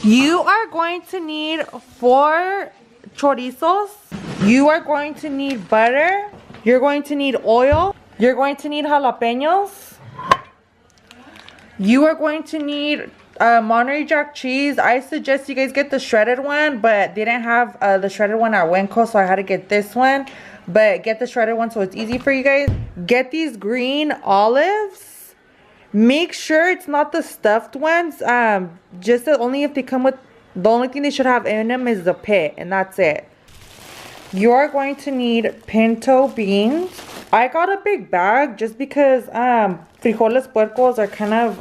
You are going to need 4 chorizos. You are going to need butter. You're going to need oil. You're going to need jalapenos. You are going to need Monterey Jack cheese. I suggest you guys get the shredded one, but they didn't have the shredded one at Wenco, so I had to get this one. But get the shredded one so it's easy for you guys. Get these green olives. Make sure it's not the stuffed ones. Just only if they come with, the only thing they should have in them is the pit, and that's it. You are going to need pinto beans. I got a big bag just because frijoles puercos are kind of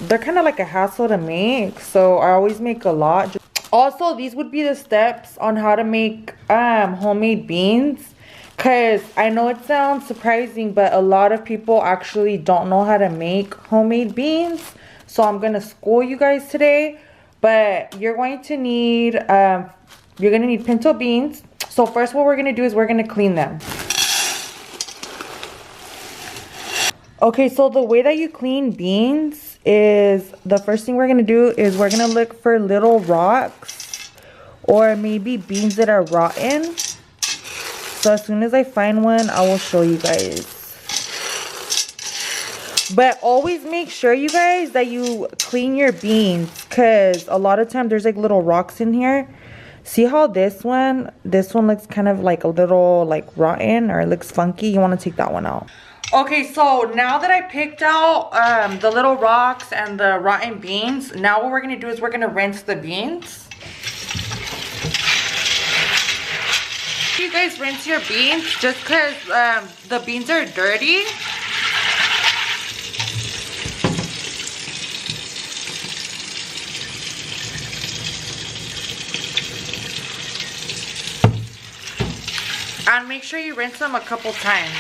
they're kind of like a hassle to make, so I always make a lot. Also, these would be the steps on how to make homemade beans, because I know it sounds surprising, but a lot of people actually don't know how to make homemade beans, so I'm gonna school you guys today. But you're going to need pinto beans. So first what we're going to do is we're going to clean them. Okay, so the way that you clean beans is, the first thing we're going to do is we're going to look for little rocks or maybe beans that are rotten. So as soon as I find one, I will show you guys. But always make sure, you guys, that you clean your beans, because a lot of times there's like little rocks in here. See how this one looks kind of like a little like rotten, or it looks funky? You want to take that one out. Okay, so now that I picked out the little rocks and the rotten beans, now what we're going to do is we're going to rinse the beans. You guys rinse your beans just because the beans are dirty. And make sure you rinse them a couple times.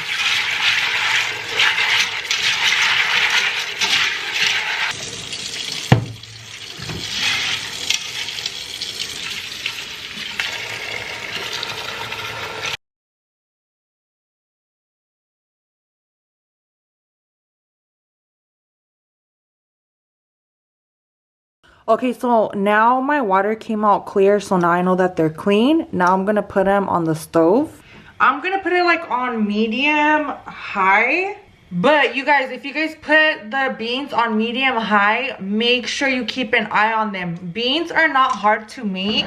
Okay, so now my water came out clear, so now I know that they're clean. Now I'm gonna put them on the stove. I'm gonna put it like on medium high. But you guys, if you guys put the beans on medium high, make sure you keep an eye on them. Beans are not hard to make.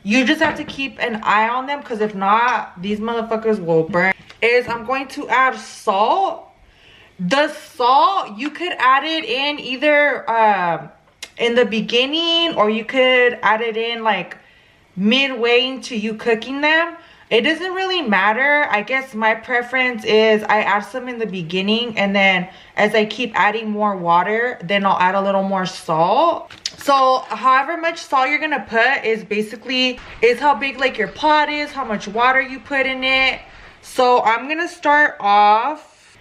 You just have to keep an eye on them, because if not, these motherfuckers will burn. I'm going to add salt. The salt, you could add it in either in the beginning, or you could add it in like midway into you cooking them. It doesn't really matter. I guess my preference is I add some in the beginning, and then as I keep adding more water, then I'll add a little more salt. So however much salt you're gonna put is how big like your pot is, how much water you put in it. So I'm gonna start off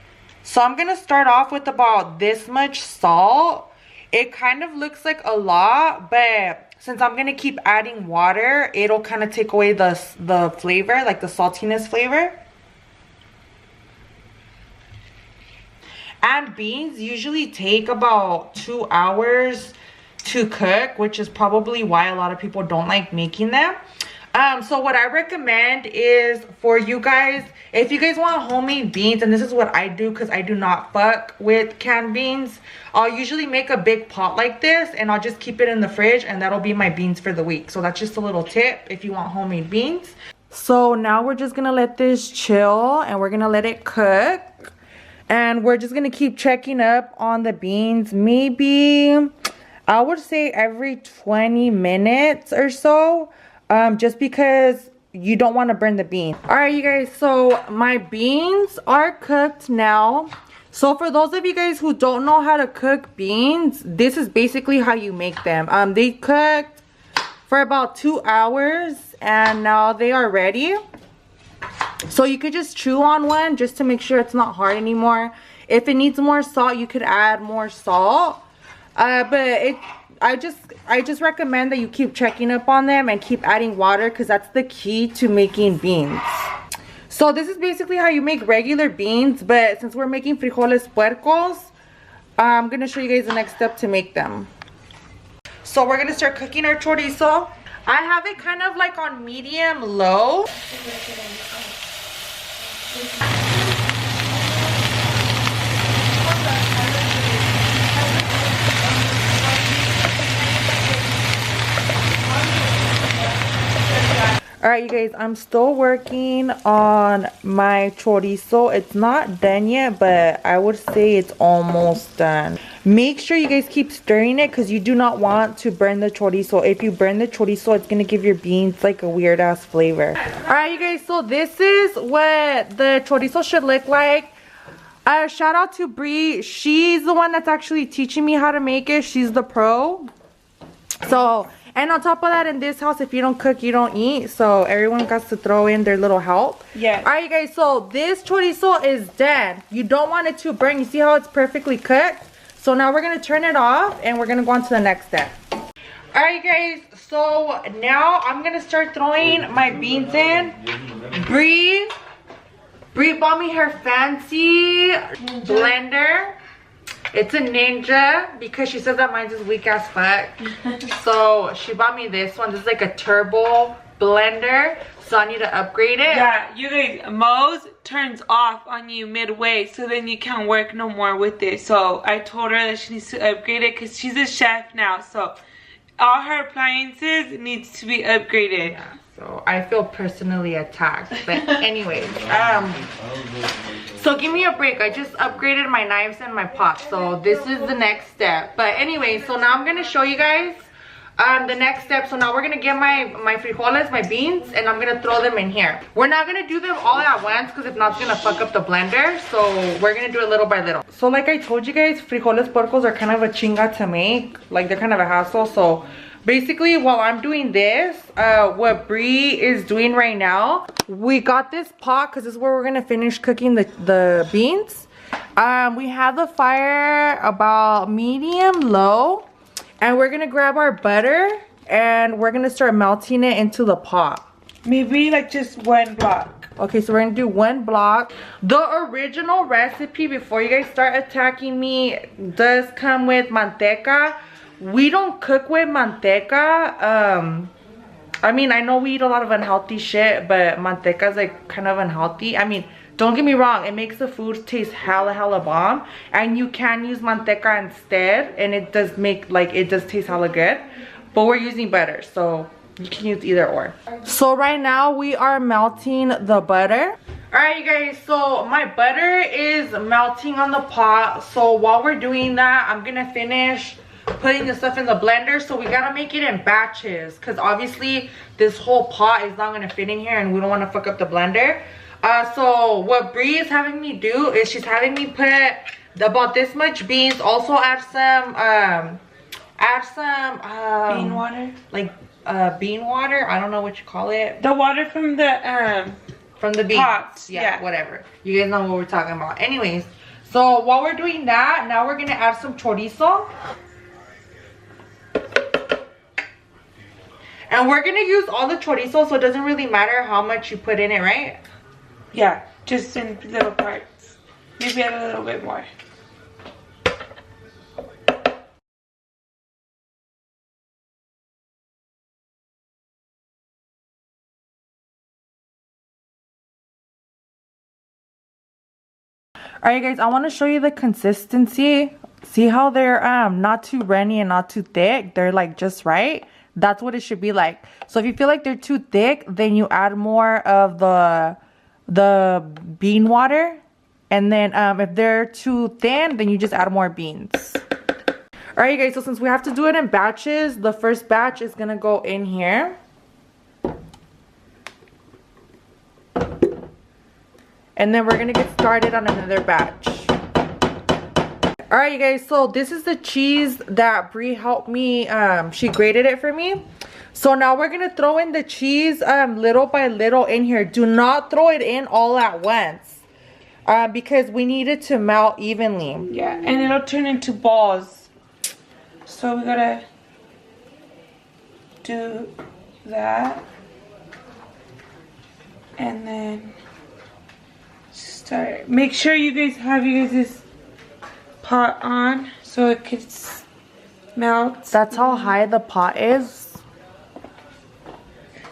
with about this much salt. It kind of looks like a lot, but since I'm going to keep adding water, it'll kind of take away the flavor, like the saltiness flavor. And beans usually take about 2 hours to cook, which is probably why a lot of people don't like making them. So what I recommend is for you guys, if you guys want homemade beans, and this is what I do because I do not fuck with canned beans, I'll usually make a big pot like this and I'll just keep it in the fridge, and that'll be my beans for the week. So that's just a little tip if you want homemade beans. So now we're just gonna let this chill and we're gonna let it cook, and we're just gonna keep checking up on the beans. Maybe I would say every 20 minutes or so. Just because you don't want to burn the beans. All right, you guys, so my beans are cooked now. So for those of you guys who don't know how to cook beans, this is basically how you make them. They cooked for about 2 hours and now they are ready. So you could just chew on one just to make sure it's not hard anymore. If it needs more salt, you could add more salt. But I just recommend that you keep checking up on them and keep adding water, because that's the key to making beans. So this is basically how you make regular beans, but since we're making frijoles puercos, I'm gonna show you guys the next step to make them. So we're gonna start cooking our chorizo. I have it kind of like on medium low. All right, you guys, I'm still working on my chorizo. It's not done yet, but I would say it's almost done. Make sure you guys keep stirring it because you do not want to burn the chorizo. If you burn the chorizo, it's gonna give your beans like a weird ass flavor. All right, you guys, so this is what the chorizo should look like. Shout out to Bree. She's the one that's actually teaching me how to make it. She's the pro. So, and on top of that, in this house, if you don't cook, you don't eat. So everyone got to throw in their little help. Yeah. All right, you guys. So this chorizo is done. You don't want it to burn. You see how it's perfectly cooked? So now we're going to turn it off and we're going to go on to the next step. All right, guys. So now I'm going to start throwing my beans in. Bree bought me her fancy blender. It's a Ninja because she says that mine's is weak as fuck. So she bought me this one. This is like a turbo blender. So I need to upgrade it. Yeah, you guys, Mo's turns off on you midway. So then you can't work no more with it. So I told her that she needs to upgrade it because she's a chef now. So all her appliances needs to be upgraded. Yeah, so I feel personally attacked. But anyways, so give me a break. I just upgraded my knives and my pot. So this is the next step. But anyway, so now I'm gonna show you guys the next step. So now we're gonna get my frijoles, my beans, and I'm gonna throw them in here. We're not gonna do them all at once because if not, it's gonna fuck up the blender. So we're gonna do it little by little. So like I told you guys, frijoles puercos are kind of a chinga to make. Like they're kind of a hassle. So basically, while I'm doing this, what Bree is doing right now, we got this pot because this is where we're gonna finish cooking the beans. We have the fire about medium low, and we're gonna grab our butter and we're gonna start melting it into the pot. Maybe like just one block. Okay, so we're gonna do one block. The original recipe, before you guys start attacking me, does come with manteca. We don't cook with manteca. I mean, I know we eat a lot of unhealthy shit, but manteca is like kind of unhealthy. I mean, don't get me wrong, it makes the food taste hella bomb, and you can use manteca instead, and it does make, like, it does taste hella good, but we're using butter, so you can use either or. So right now we are melting the butter. All right, you guys, so my butter is melting on the pot. So while we're doing that, I'm gonna finish putting the stuff in the blender. So we gotta make it in batches because obviously this whole pot is not gonna fit in here and we don't want to fuck up the blender. So what Bree is having me do is she's having me put about this much beans, also add some bean water, like bean water, I don't know what you call it, the water from the beans pots. yeah, whatever, you guys know what we're talking about. Anyways, so while we're doing that, now we're gonna add some chorizo. And we're gonna use all the chorizo, so it doesn't really matter how much you put in it, right? Yeah, just in little parts. Maybe add a little bit more. Alright guys, I want to show you the consistency. See how they're not too runny and not too thick? They're like just right. That's what it should be like. So if you feel like they're too thick, then you add more of the bean water. And then if they're too thin, then you just add more beans. Alright guys, so since we have to do it in batches, the first batch is gonna go in here. And then we're gonna get started on another batch. Alright you guys, so this is the cheese that Bree helped me, she grated it for me. So now we're gonna throw in the cheese little by little in here. Do not throw it in all at once. Because we need it to melt evenly. Yeah, and it'll turn into balls. So we gotta do that. And then start. Make sure you guys have this pot on so it gets melts. That's how high the pot is.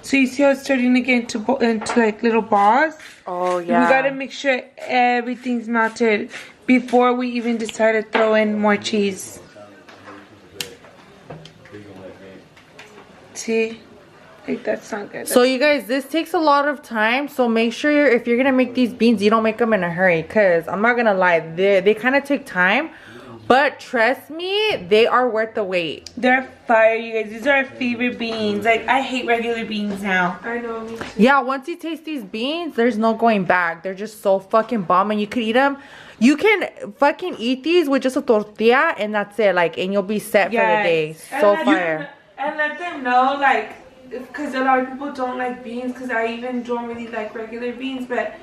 So you see how it's starting to get into like little balls? Oh yeah. We gotta make sure everything's melted before we even decide to throw in more cheese. See? Like that's not good. So you guys, this takes a lot of time. So make sure if you're gonna make these beans, you don't make them in a hurry. Cause I'm not gonna lie, they kind of take time. But trust me, they are worth the wait. They're fire, you guys. These are our favorite beans. Like, I hate regular beans now. I know, me too. Yeah, once you taste these beans, there's no going back. They're just so fucking bomb, and you could eat them. You can fucking eat these with just a tortilla, and that's it. Like, and you'll be set for the day. So fire. And let them know, like, because a lot of people don't like beans, because I even don't really like regular beans, but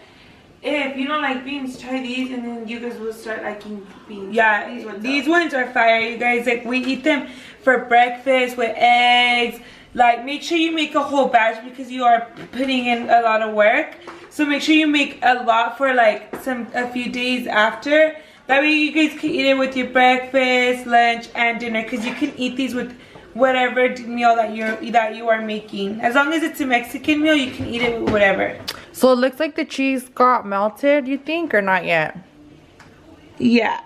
if you don't like beans, try these, and then you guys will start liking beans. Yeah, these ones are fire, you guys. Like, we eat them for breakfast with eggs. Like, make sure you make a whole batch because you are putting in a lot of work. So make sure you make a lot for like a few days after. That way you guys can eat it with your breakfast, lunch, and dinner. Because you can eat these with whatever meal that you are making. As long as it's a Mexican meal, you can eat it with whatever. So it looks like the cheese got melted, you think, or not yet? Yeah.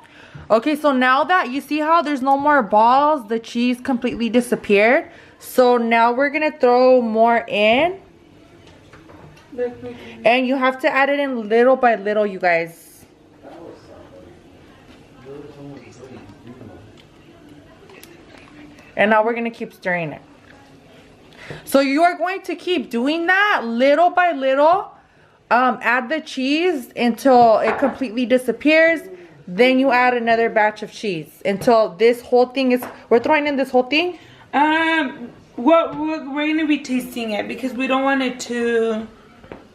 Okay, so now that you see how there's no more balls, the cheese completely disappeared. So now we're gonna throw more in. And you have to add it in little by little, you guys. And now we're gonna keep stirring it. So you are going to keep doing that little by little. Add the cheese until it completely disappears. Then you add another batch of cheese until this whole thing is. We're throwing in this whole thing. We're gonna be tasting it because we don't want it to.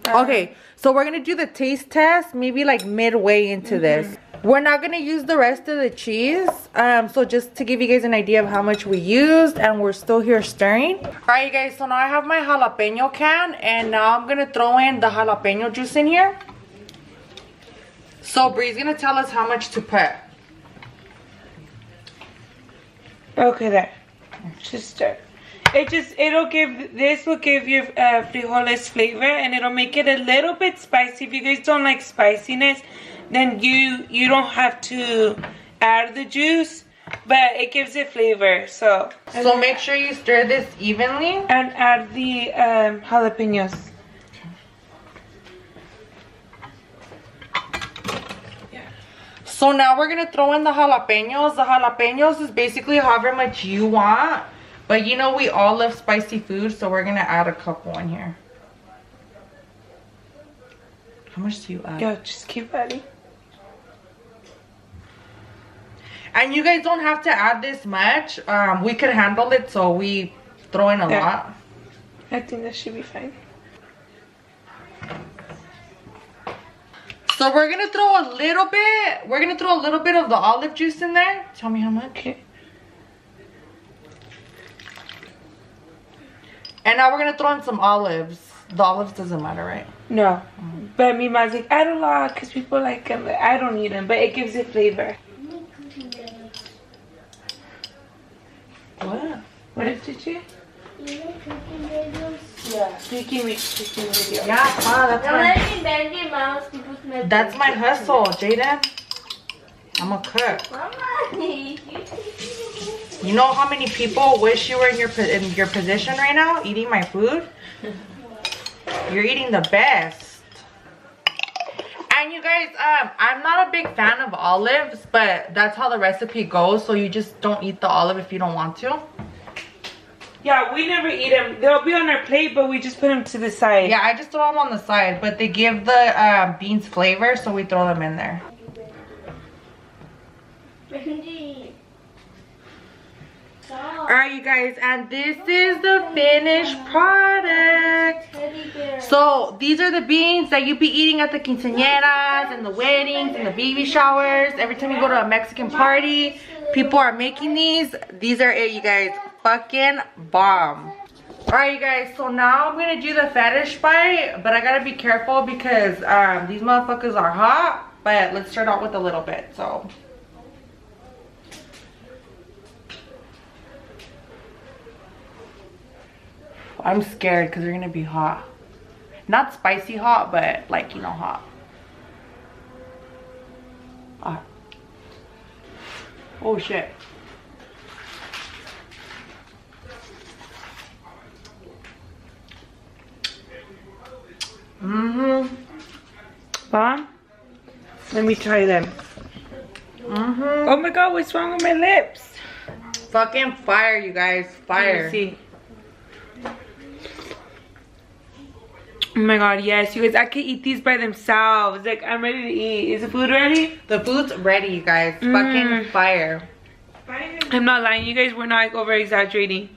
Okay, so we're gonna do the taste test maybe like midway into this. We're not gonna use the rest of the cheese. So just to give you guys an idea of how much we used, and we're still here stirring. Alright, you guys, so now I have my jalapeno can, and now I'm gonna throw in the jalapeno juice in here. So Bree's gonna tell us how much to put. Okay, there. Just stir. This will give your frijoles flavor, and it'll make it a little bit spicy. If you guys don't like spiciness, then you don't have to add the juice, but it gives it flavor. So make sure you stir this evenly and add the jalapenos. So now we're gonna throw in the jalapenos. The jalapenos is basically however much you want. But you know we all love spicy food, so we're gonna add a couple in here. How much do you add? Yeah, just keep adding. And you guys don't have to add this much. We can handle it, so we throw in a lot. I think that should be fine. So we're gonna throw a little bit. We're gonna throw a little bit of the olive juice in there. Tell me how much. Okay. And now we're gonna throw in some olives. The olives doesn't matter, right? No. But me mom's like, add a lot because people like them. But I don't need them, but it gives it flavor. What? What did you? Yeah, cooking video. Yeah, that's my hustle, Jaden. I'm a cook. You know how many people wish you were in your position right now, eating my food? You're eating the best. And you guys, I'm not a big fan of olives, but that's how the recipe goes. So you just don't eat the olive if you don't want to. Yeah, we never eat them. They'll be on our plate, but we just put them to the side. Yeah, I just throw them on the side, but they give the beans flavor, so we throw them in there. Alright, you guys, and this is the finished product. So these are the beans that you be eating at the quinceañeras and the weddings and the baby showers. Every time you go to a Mexican party, people are making these. These are it, you guys. Fucking bomb. Alright, you guys, so now I'm gonna do the fetish bite, but I gotta be careful because these motherfuckers are hot. But let's start out with a little bit. So I'm scared because they're gonna be hot. Not spicy hot, but like, you know, hot. Ah. Oh shit. Mom, let me try them. Oh my god, what's wrong with my lips? Fucking fire, you guys. Fire. Let me see. Oh my god, yes, you guys, I can eat these by themselves. Like, I'm ready to eat. Is the food ready? The food's ready, you guys. Fucking fire. I'm not lying, you guys, we're not over exaggerating.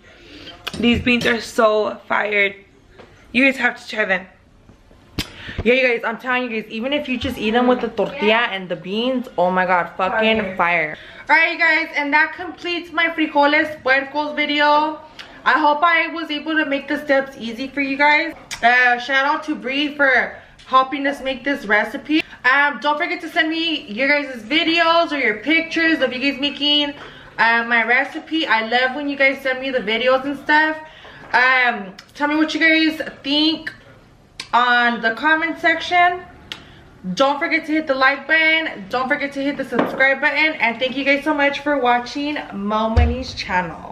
These beans are so fired. You guys have to try them. Yeah, you guys, I'm telling you guys, even if you just eat them with the tortilla and the beans, oh my god, fucking fire. Alright, you guys, and that completes my Frijoles Puercos video. I hope I was able to make the steps easy for you guys. Shout out to Bree for helping us make this recipe. Don't forget to send me your guys' videos or your pictures of you guys making my recipe. I love when you guys send me the videos and stuff. Tell me what you guys think on the comment section. Don't forget to hit the like button. Don't forget to hit the subscribe button. And thank you guys so much for watching Mo Money's channel.